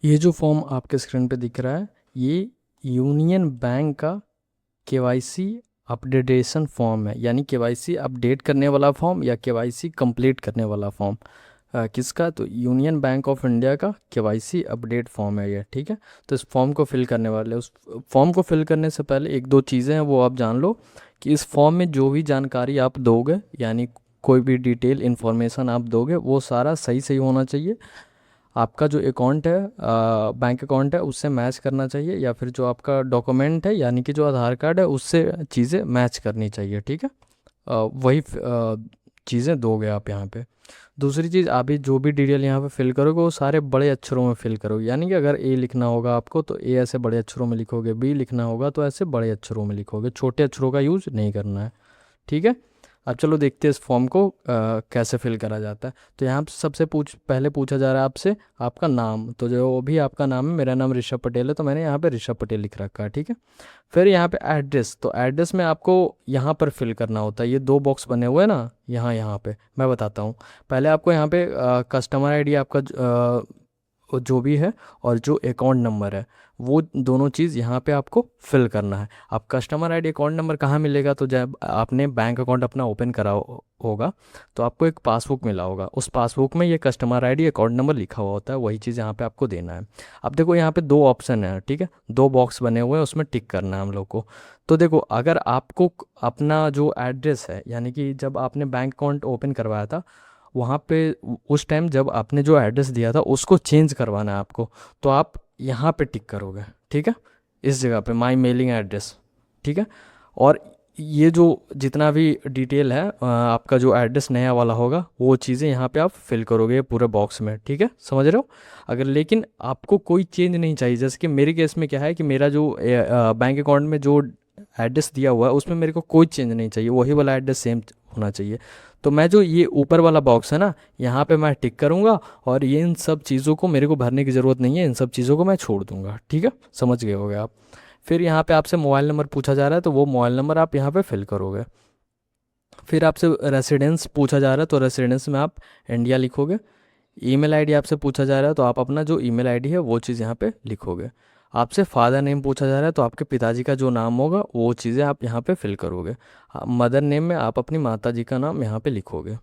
ये जो फॉर्म आपके स्क्रीन पे दिख रहा है, ये यूनियन बैंक का केवाईसी अपडेटेशन फॉर्म है, यानी केवाईसी अपडेट करने वाला फॉर्म या केवाईसी कंप्लीट करने वाला फॉर्म। किसका? तो यूनियन बैंक ऑफ इंडिया का केवाईसी अपडेट फॉर्म है ये, ठीक है। तो इस फॉर्म को फिल करने वाले, उस फॉर्म को फिल करने से पहले एक दो चीज़ें हैं वो आप जान लो कि इस फॉर्म में जो भी जानकारी आप दोगे, यानी कोई भी डिटेल इन्फॉर्मेशन आप दोगे, वो सारा सही सही होना चाहिए। आपका जो अकाउंट है, बैंक अकाउंट है, उससे मैच करना चाहिए, या फिर जो आपका डॉक्यूमेंट है यानी कि जो आधार कार्ड है उससे चीज़ें मैच करनी चाहिए, ठीक है। वही चीज़ें दोगे आप यहाँ पे। दूसरी चीज़, आप भी जो भी डिटेल यहाँ पे फिल करोगे वो सारे बड़े अक्षरों में फिल करोगे, यानी कि अगर ए लिखना होगा आपको तो ए ऐसे बड़े अक्षरों में लिखोगे, बी लिखना होगा तो ऐसे बड़े अक्षरों में लिखोगे, छोटे अक्षरों का यूज़ नहीं करना है, ठीक है। अब चलो देखते हैं इस फॉर्म को कैसे फिल करा जाता है। तो यहाँ पे सबसे पहले पूछा जा रहा है आपसे आपका नाम। तो जो भी आपका नाम है, मेरा नाम ऋषभ पटेल है तो मैंने यहाँ पे ऋषभ पटेल लिख रखा है, ठीक है। फिर यहाँ पे एड्रेस, तो एड्रेस में आपको यहाँ पर फिल करना होता है। ये दो बॉक्स बने हुए हैं ना, यहाँ पे मैं बताता हूँ। पहले आपको यहाँ पे कस्टमर आईडी आपका जो भी है और जो अकाउंट नंबर है, वो दोनों चीज़ यहाँ पे आपको फिल करना है। आप कस्टमर आईडी अकाउंट नंबर कहाँ मिलेगा? तो जब आपने बैंक अकाउंट अपना ओपन करा होगा तो आपको एक पासबुक मिला होगा, उस पासबुक में ये कस्टमर आईडी अकाउंट नंबर लिखा हुआ होता है, वही चीज़ यहाँ पे आपको देना है। अब देखो यहाँ पे दो ऑप्शन है, ठीक है, दो बॉक्स बने हुए हैं, उसमें टिक करना है हम लोग को। तो देखो, अगर आपको अपना जो एड्रेस है, यानी कि जब आपने बैंक अकाउंट ओपन करवाया था वहाँ पे उस टाइम जब आपने जो एड्रेस दिया था उसको चेंज करवाना है आपको, तो आप यहाँ पे टिक करोगे, ठीक है, इस जगह पे माई मेलिंग एड्रेस, ठीक है। और ये जो जितना भी डिटेल है आपका जो एड्रेस नया वाला होगा वो चीज़ें यहाँ पे आप फिल करोगे पूरे बॉक्स में, ठीक है, समझ रहे हो। अगर लेकिन आपको कोई चेंज नहीं चाहिए, जैसे कि मेरे केस में क्या है कि मेरा जो बैंक अकाउंट में जो एड्रेस दिया हुआ है उसमें मेरे को कोई चेंज नहीं चाहिए, वही वाला एड्रेस सेम होना चाहिए। तो मैं जो ये ऊपर वाला बॉक्स है ना, यहाँ पे मैं टिक करूँगा और ये इन सब चीज़ों को मेरे को भरने की ज़रूरत नहीं है, इन सब चीज़ों को मैं छोड़ दूँगा, ठीक है, समझ गए होगे आप। फिर यहाँ पे आपसे मोबाइल नंबर पूछा जा रहा है तो वो मोबाइल नंबर आप यहाँ पे फिल करोगे। फिर आपसे रेसिडेंस पूछा जा रहा है तो रेसिडेंस में आप इंडिया लिखोगे। ईमेल आईडी आपसे पूछा जा रहा है तो आप अपना जो ईमेल आईडी है वो चीज़ यहाँ पे लिखोगे। आपसे फादर नेम पूछा जा रहा है तो आपके पिताजी का जो नाम होगा वो चीज़ें आप यहाँ पे फिल करोगे। मदर नेम में आप अपनी माता जी का नाम यहाँ पे लिखोगे।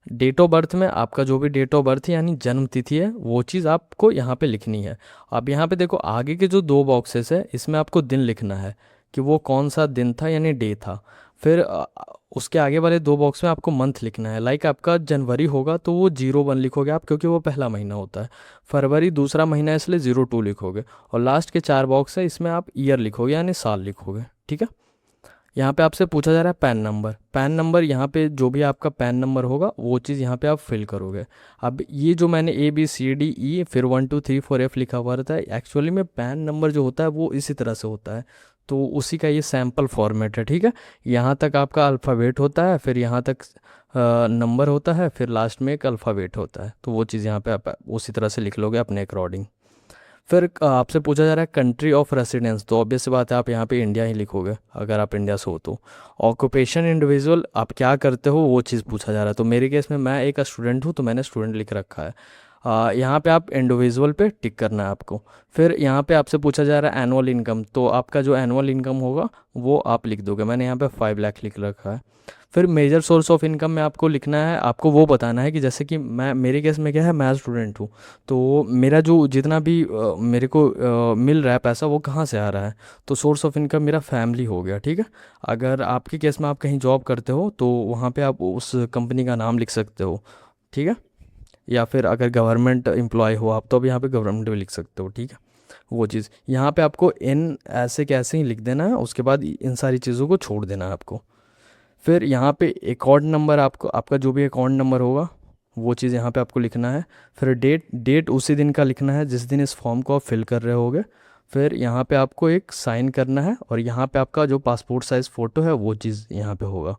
डेट ऑफ बर्थ में आपका जो भी डेट ऑफ बर्थ यानी जन्म तिथि है वो चीज़ आपको यहाँ पे लिखनी है। अब यहाँ पे देखो, आगे के जो दो बॉक्सेस है इसमें आपको दिन लिखना है कि वो कौन सा दिन था यानी डे था। फिर उसके आगे वाले दो बॉक्स में आपको मंथ लिखना है, लाइक आपका जनवरी होगा तो वो 01 लिखोगे आप, क्योंकि वो पहला महीना होता है। फरवरी दूसरा महीना है इसलिए 02 लिखोगे। और लास्ट के चार बॉक्स है इसमें आप ईयर लिखोगे यानी साल लिखोगे, ठीक है। यहाँ पे आपसे पूछा जा रहा है पैन नंबर। पैन नंबर यहाँ पे जो भी आपका पैन नंबर होगा वो चीज़ यहाँ पे आप फिल करोगे। अब ये जो मैंने ABCDE फिर 1 2 3 4 F लिखा हुआ रहता है, एक्चुअली में पैन नंबर जो होता है वो इसी तरह से होता है, तो उसी का ये सैम्पल फॉर्मेट है, ठीक है। यहाँ तक आपका अल्फ़ाबेट होता है, फिर यहाँ तक नंबर होता है, फिर लास्ट में एक अल्फ़ाबेट होता है, तो वो चीज़ यहाँ पे आप उसी तरह से लिख लोगे अपने अकॉर्डिंग। फिर आपसे पूछा जा रहा है कंट्री ऑफ रेसिडेंस, तो ऑब्वियस सी बात है आप यहाँ पे इंडिया ही लिखोगे अगर आप इंडिया से हो तो। ऑक्यूपेशन इंडिविजुअल, आप क्या करते हो वो चीज़ पूछा जा रहा है, तो मेरे केस में मैं एक स्टूडेंट हूँ तो मैंने स्टूडेंट लिख रखा है। यहाँ पे आप इंडिविजुअल पे टिक करना है आपको। फिर यहाँ पे आपसे पूछा जा रहा है एनुअल इनकम, तो आपका जो एनुअल इनकम होगा वो आप लिख दोगे, मैंने यहाँ पे 5 लाख लिख रखा है। फिर मेजर सोर्स ऑफ इनकम में आपको लिखना है, आपको वो बताना है कि जैसे कि मैं, मेरे केस में क्या है, मैं स्टूडेंट हूँ तो मेरा जो जितना भी मेरे को मिल रहा है पैसा वो कहाँ से आ रहा है, तो सोर्स ऑफ इनकम मेरा फैमिली हो गया, ठीक है। अगर आपके केस में आप कहीं जॉब करते हो तो वहाँ पे आप उस कंपनी का नाम लिख सकते हो, ठीक है। या फिर अगर गवर्नमेंट एम्प्लॉय हो आप तो अब यहाँ पे गवर्नमेंट भी लिख सकते हो, ठीक है। वो चीज़ यहाँ पे आपको इन ऐसे कैसे ही लिख देना है, उसके बाद इन सारी चीज़ों को छोड़ देना है आपको। फिर यहाँ पे अकाउंट नंबर, आपको आपका जो भी अकाउंट नंबर होगा वो चीज़ यहाँ पे आपको लिखना है। फिर डेट उसी दिन का लिखना है जिस दिन इस फॉर्म को आप फिल कर रहे होगे। फिर यहाँ पे आपको एक साइन करना है और यहाँ पे आपका जो पासपोर्ट साइज़ फ़ोटो है वो चीज़ यहाँ पे होगा।